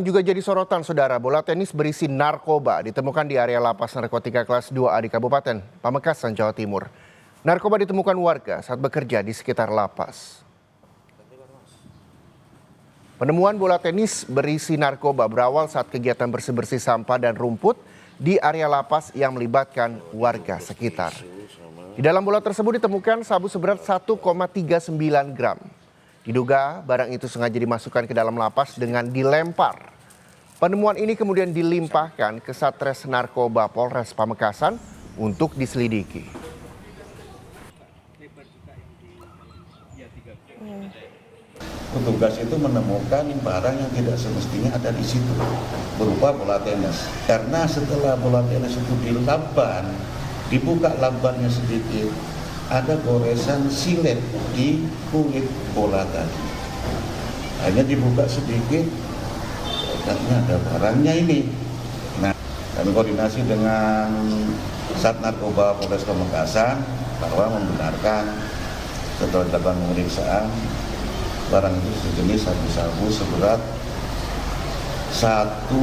Juga jadi sorotan, saudara, bola tenis berisi narkoba ditemukan di area lapas narkotika kelas 2A di Kabupaten Pamekasan, Jawa Timur. Narkoba ditemukan warga saat bekerja di sekitar lapas. Penemuan bola tenis berisi narkoba berawal saat kegiatan bersih-bersih sampah dan rumput di area lapas yang melibatkan warga sekitar. Di dalam bola tersebut ditemukan sabu seberat 1,39 gram. Diduga barang itu sengaja dimasukkan ke dalam lapas dengan dilempar. Penemuan ini kemudian dilimpahkan ke Satres Narkoba Polres Pamekasan untuk diselidiki. Petugas itu menemukan barang yang tidak semestinya ada di situ, berupa bola tenis. Karena setelah bola tenis itu dilaban, dibuka labannya sedikit, ada goresan silet di kulit bola tadi. Hanya dibuka sedikit, katanya ada barangnya ini. Nah, kami koordinasi dengan Sat Narkoba Polres Pamekasan bahwa membenarkan setelah dilakukan pemeriksaan barang itu sejenis sabu-sabu seberat 1,39